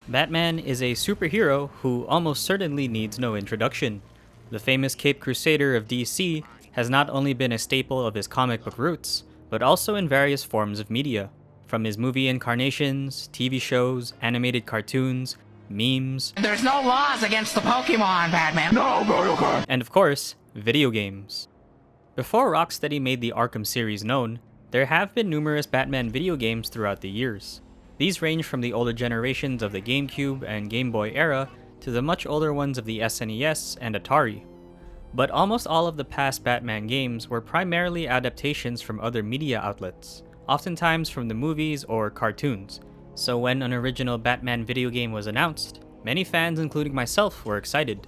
Batman is a superhero who almost certainly needs no introduction. The famous Caped Crusader of DC has not only been a staple of his comic book roots, but also in various forms of media, from his movie incarnations, TV shows, animated cartoons, memes, There's no laws against the Pokemon, Batman. No, and of course, video games. Before Rocksteady made the Arkham series known, there have been numerous Batman video games throughout the years. These range from the older generations of the GameCube and Game Boy era to the much older ones of the SNES and Atari. But almost all of the past Batman games were primarily adaptations from other media outlets, oftentimes from the movies or cartoons. So when an original Batman video game was announced, many fans, including myself, were excited.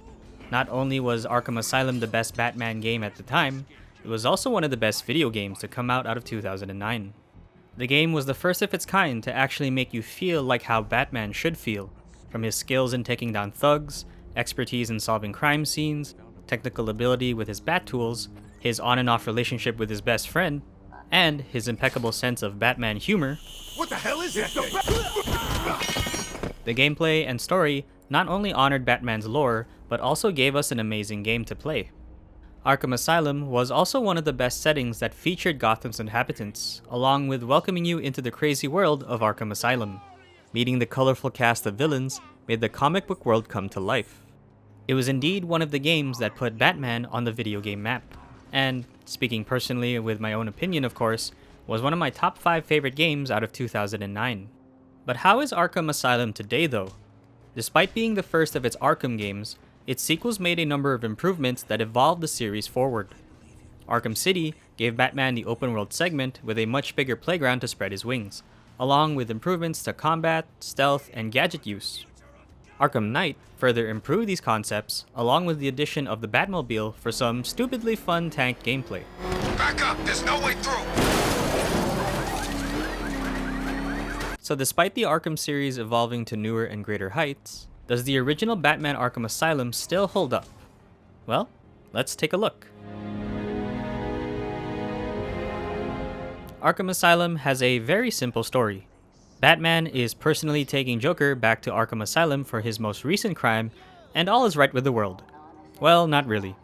Not only was Arkham Asylum the best Batman game at the time, it was also one of the best video games to come out of 2009. The game was the first of its kind to actually make you feel like how Batman should feel, from his skills in taking down thugs, expertise in solving crime scenes, technical ability with his bat tools, his on and off relationship with his best friend, and his impeccable sense of Batman humor. What the hell is that? The gameplay and story not only honored Batman's lore, but also gave us an amazing game to play. Arkham Asylum was also one of the best settings that featured Gotham's inhabitants, along with welcoming you into the crazy world of Arkham Asylum. Meeting the colorful cast of villains made the comic book world come to life. It was indeed one of the games that put Batman on the video game map, and, speaking personally with my own opinion of course, was one of my top 5 favorite games out of 2009. But how is Arkham Asylum today though? Despite being the first of its Arkham games, its sequels made a number of improvements that evolved the series forward. Arkham City gave Batman the open world segment with a much bigger playground to spread his wings, along with improvements to combat, stealth, and gadget use. Arkham Knight further improved these concepts, along with the addition of the Batmobile for some stupidly fun tank gameplay. Back up! There's no way through! So despite the Arkham series evolving to newer and greater heights, does the original Batman Arkham Asylum still hold up? Well, let's take a look. Arkham Asylum has a very simple story. Batman is personally taking Joker back to Arkham Asylum for his most recent crime, and all is right with the world. Well, not really.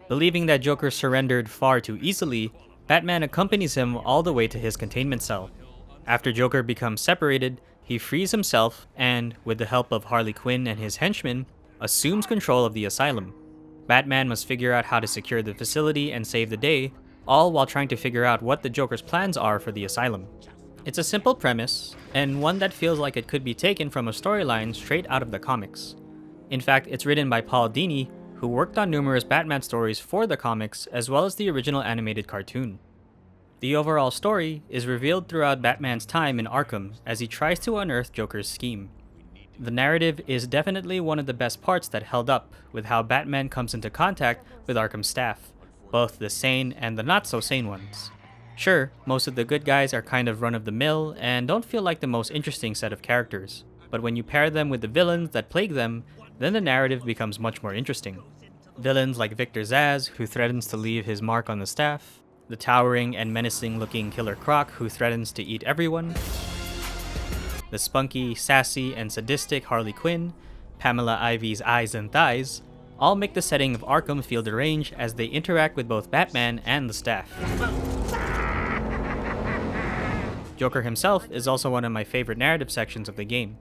Believing that Joker surrendered far too easily, Batman accompanies him all the way to his containment cell. After Joker becomes separated, he frees himself and, with the help of Harley Quinn and his henchmen, assumes control of the asylum. Batman must figure out how to secure the facility and save the day, all while trying to figure out what the Joker's plans are for the asylum. It's a simple premise, and one that feels like it could be taken from a storyline straight out of the comics. In fact, it's written by Paul Dini, who worked on numerous Batman stories for the comics as well as the original animated cartoon. The overall story is revealed throughout Batman's time in Arkham as he tries to unearth Joker's scheme. The narrative is definitely one of the best parts that held up with how Batman comes into contact with Arkham's staff, both the sane and the not so sane ones. Sure, most of the good guys are kind of run-of-the-mill and don't feel like the most interesting set of characters, but when you pair them with the villains that plague them, then the narrative becomes much more interesting. Villains like Victor Zsasz, who threatens to leave his mark on the staff, the towering and menacing-looking Killer Croc, who threatens to eat everyone, the spunky, sassy, and sadistic Harley Quinn, Pamela Ivy's eyes and thighs, all make the setting of Arkham feel deranged as they interact with both Batman and the staff. Joker himself is also one of my favorite narrative sections of the game.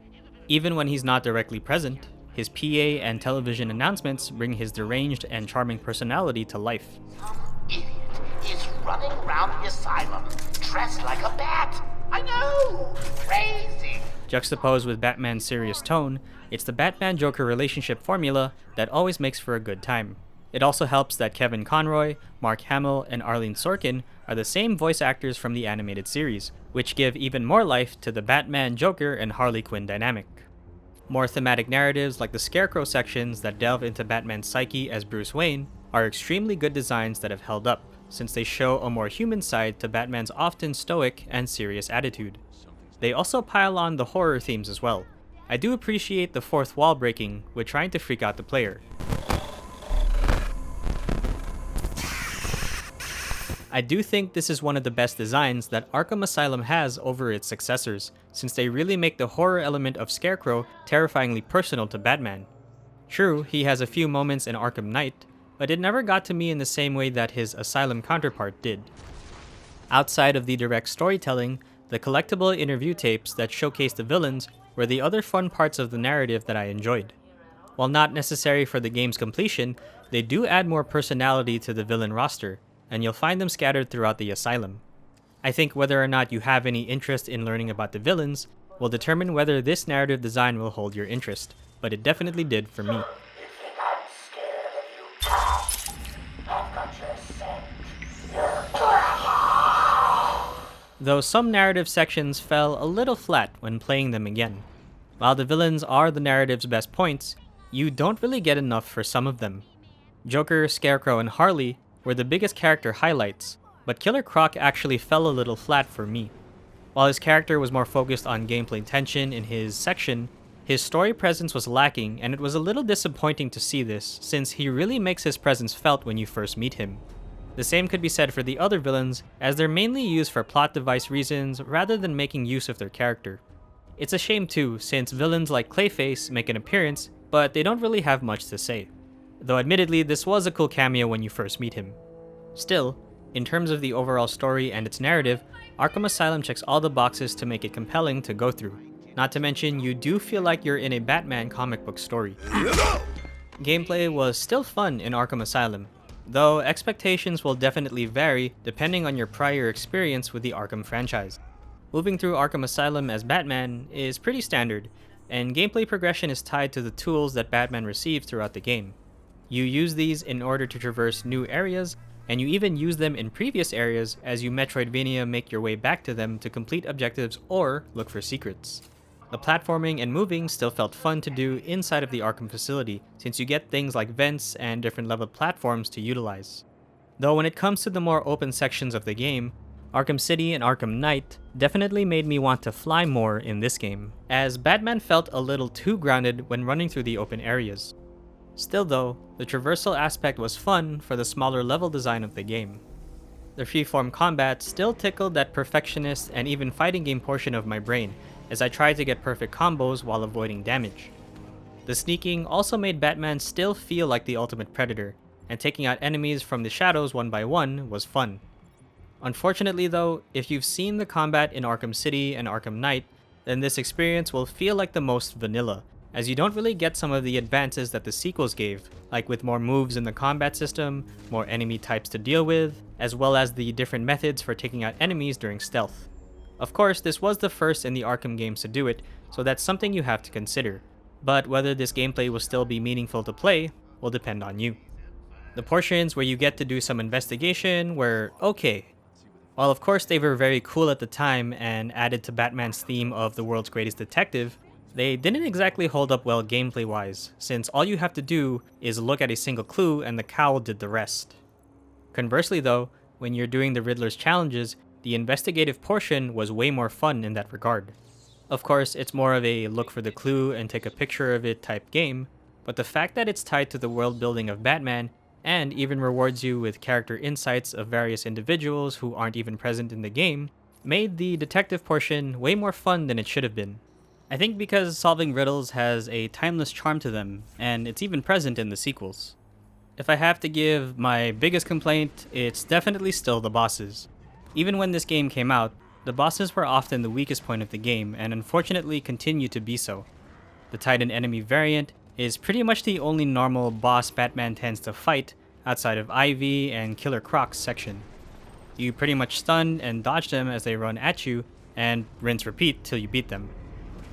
Even when he's not directly present, his PA and television announcements bring his deranged and charming personality to life. Idiot is running around the asylum dressed like a bat. I know! Crazy! Juxtaposed with Batman's serious tone, it's the Batman-Joker relationship formula that always makes for a good time. It also helps that Kevin Conroy, Mark Hamill, and Arlene Sorkin are the same voice actors from the animated series, which give even more life to the Batman-Joker and Harley Quinn dynamic. More thematic narratives like the Scarecrow sections that delve into Batman's psyche as Bruce Wayne are extremely good designs that have held up, since they show a more human side to Batman's often stoic and serious attitude. They also pile on the horror themes as well. I do appreciate the fourth wall breaking with trying to freak out the player. I do think this is one of the best designs that Arkham Asylum has over its successors, since they really make the horror element of Scarecrow terrifyingly personal to Batman. True, he has a few moments in Arkham Knight, but it never got to me in the same way that his Asylum counterpart did. Outside of the direct storytelling, the collectible interview tapes that showcase the villains were the other fun parts of the narrative that I enjoyed. While not necessary for the game's completion, they do add more personality to the villain roster, and you'll find them scattered throughout the Asylum. I think whether or not you have any interest in learning about the villains will determine whether this narrative design will hold your interest, but it definitely did for me. Though some narrative sections fell a little flat when playing them again. While the villains are the narrative's best points, you don't really get enough for some of them. Joker, Scarecrow, and Harley were the biggest character highlights, but Killer Croc actually fell a little flat for me. While his character was more focused on gameplay tension in his section, his story presence was lacking, and it was a little disappointing to see this, since he really makes his presence felt when you first meet him. The same could be said for the other villains, as they're mainly used for plot device reasons rather than making use of their character. It's a shame too, since villains like Clayface make an appearance, but they don't really have much to say. Though admittedly, this was a cool cameo when you first meet him. Still, in terms of the overall story and its narrative, Arkham Asylum checks all the boxes to make it compelling to go through. Not to mention, you do feel like you're in a Batman comic book story. Gameplay was still fun in Arkham Asylum, though expectations will definitely vary depending on your prior experience with the Arkham franchise. Moving through Arkham Asylum as Batman is pretty standard, and gameplay progression is tied to the tools that Batman receives throughout the game. You use these in order to traverse new areas, and you even use them in previous areas as you Metroidvania make your way back to them to complete objectives or look for secrets. The platforming and moving still felt fun to do inside of the Arkham facility, since you get things like vents and different leveled platforms to utilize. Though when it comes to the more open sections of the game, Arkham City and Arkham Knight definitely made me want to fly more in this game, as Batman felt a little too grounded when running through the open areas. Still though, the traversal aspect was fun for the smaller level design of the game. The freeform combat still tickled that perfectionist and even fighting game portion of my brain, as I tried to get perfect combos while avoiding damage. The sneaking also made Batman still feel like the ultimate predator, and taking out enemies from the shadows one by one was fun. Unfortunately though, if you've seen the combat in Arkham City and Arkham Knight, then this experience will feel like the most vanilla, as you don't really get some of the advances that the sequels gave, like with more moves in the combat system, more enemy types to deal with, as well as the different methods for taking out enemies during stealth. Of course, this was the first in the Arkham games to do it, so that's something you have to consider, but whether this gameplay will still be meaningful to play will depend on you. The portions where you get to do some investigation were okay. While of course they were very cool at the time and added to Batman's theme of the world's greatest detective, they didn't exactly hold up well gameplay wise, since all you have to do is look at a single clue and the cowl did the rest. Conversely though, when you're doing the Riddler's challenges, the investigative portion was way more fun in that regard. Of course, it's more of a look for the clue and take a picture of it type game, but the fact that it's tied to the world building of Batman and even rewards you with character insights of various individuals who aren't even present in the game made the detective portion way more fun than it should have been. I think because solving riddles has a timeless charm to them, and it's even present in the sequels. If I have to give my biggest complaint, it's definitely still the bosses. Even when this game came out, the bosses were often the weakest point of the game, and unfortunately continue to be so. The Titan enemy variant is pretty much the only normal boss Batman tends to fight outside of Ivy and Killer Croc's section. You pretty much stun and dodge them as they run at you, and rinse repeat till you beat them.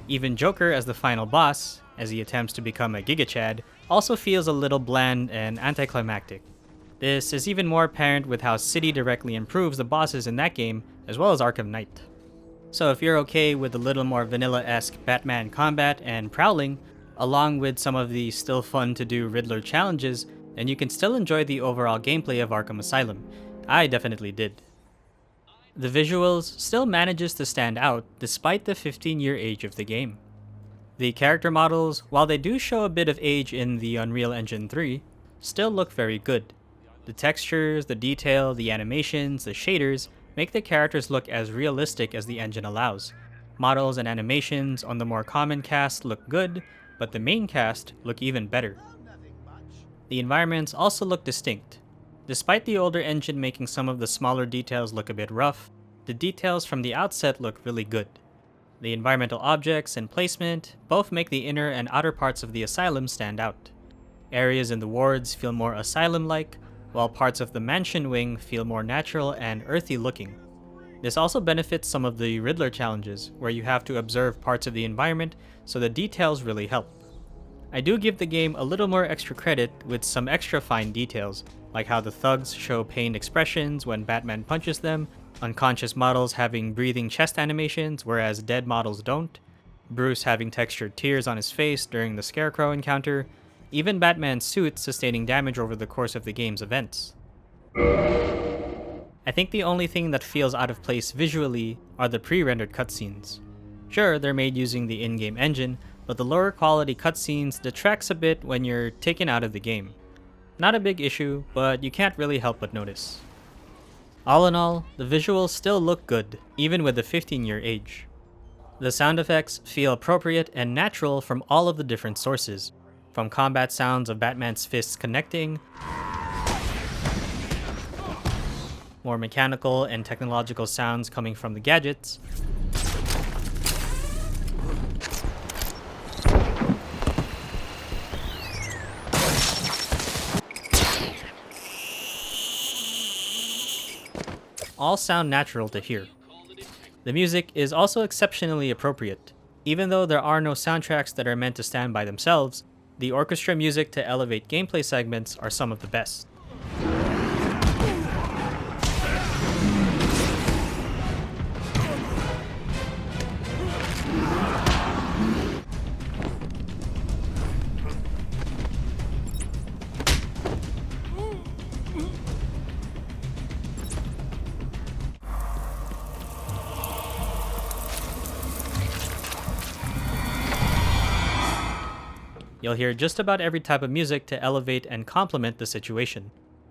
Even Joker as the final boss, as he attempts to become a Giga Chad, also feels a little bland and anticlimactic. This is even more apparent with how City directly improves the bosses in that game, as well as Arkham Knight. So if you're okay with a little more vanilla-esque Batman combat and prowling, along with some of the still fun to do Riddler challenges, then you can still enjoy the overall gameplay of Arkham Asylum. I definitely did. The visuals still manages to stand out despite the 15-year age of the game. The character models, while they do show a bit of age in the Unreal Engine 3, still look very good. The textures, the detail, the animations, the shaders make the characters look as realistic as the engine allows. Models and animations on the more common cast look good, but the main cast look even better. The environments also look distinct. Despite the older engine making some of the smaller details look a bit rough, the details from the outset look really good. The environmental objects and placement both make the inner and outer parts of the asylum stand out. Areas in the wards feel more asylum-like, while parts of the mansion wing feel more natural and earthy looking. This also benefits some of the Riddler challenges, where you have to observe parts of the environment, so the details really help. I do give the game a little more extra credit with some extra fine details, like how the thugs show pained expressions when Batman punches them, unconscious models having breathing chest animations whereas dead models don't, Bruce having textured tears on his face during the Scarecrow encounter, even Batman's suit sustaining damage over the course of the game's events. I think the only thing that feels out of place visually are the pre-rendered cutscenes. Sure, they're made using the in-game engine, but the lower quality cutscenes detracts a bit when you're taken out of the game. Not a big issue, but you can't really help but notice. All in all, the visuals still look good, even with the 15-year age. The sound effects feel appropriate and natural from all of the different sources, from combat sounds of Batman's fists connecting, more mechanical and technological sounds coming from the gadgets, all sound natural to hear. The music is also exceptionally appropriate. Even though there are no soundtracks that are meant to stand by themselves, the orchestra music to elevate gameplay segments are some of the best. You'll hear just about every type of music to elevate and complement the situation.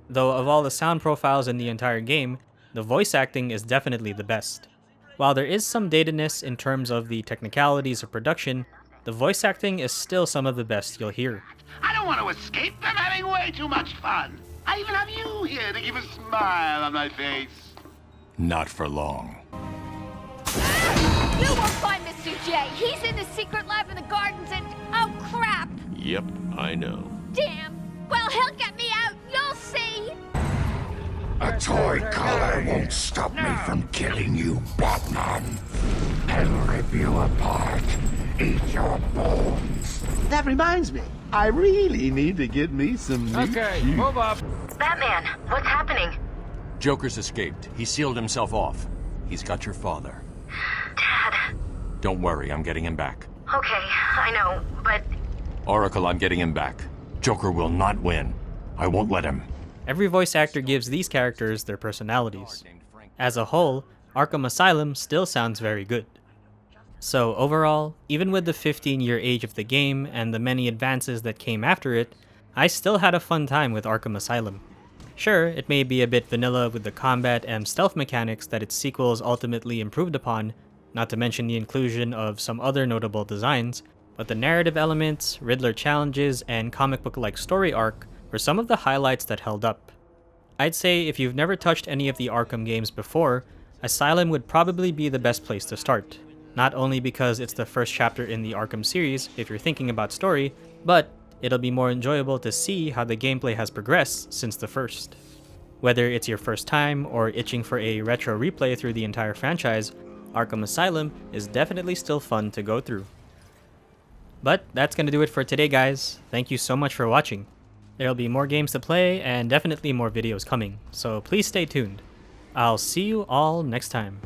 Though of all the sound profiles in the entire game, the voice acting is definitely the best. While there is some datedness in terms of the technicalities of production, the voice acting is still some of the best you'll hear. I don't want to escape. I'm having way too much fun. I even have you here to keep a smile on my face. Not for long. You won't find Mr. J. He's in the secret lab in the gardens and... oh, crap! Yep, I know. Damn. Well, he'll get me out. You'll see. A toy collar won't stop me from killing you, Batman. I'll rip you apart, eat your bones. That reminds me. I really need to get me some new Okay, shoes. move up. Batman, what's happening? Joker's escaped. He sealed himself off. He's got your father. Dad. Don't worry, I'm getting him back. Okay, I know, but... Oracle, I'm getting him back. Joker will not win. I won't let him. Every voice actor gives these characters their personalities. As a whole, Arkham Asylum still sounds very good. So overall, even with the 15-year age of the game and the many advances that came after it, I still had a fun time with Arkham Asylum. Sure, it may be a bit vanilla with the combat and stealth mechanics that its sequels ultimately improved upon, not to mention the inclusion of some other notable designs, but the narrative elements, Riddler challenges, and comic book-like story arc were some of the highlights that held up. I'd say if you've never touched any of the Arkham games before, Asylum would probably be the best place to start. Not only because it's the first chapter in the Arkham series if you're thinking about story, but it'll be more enjoyable to see how the gameplay has progressed since the first. Whether it's your first time or itching for a retro replay through the entire franchise, Arkham Asylum is definitely still fun to go through. But that's gonna do it for today, guys. Thank you so much for watching. There'll be more games to play and definitely more videos coming, so please stay tuned. I'll see you all next time.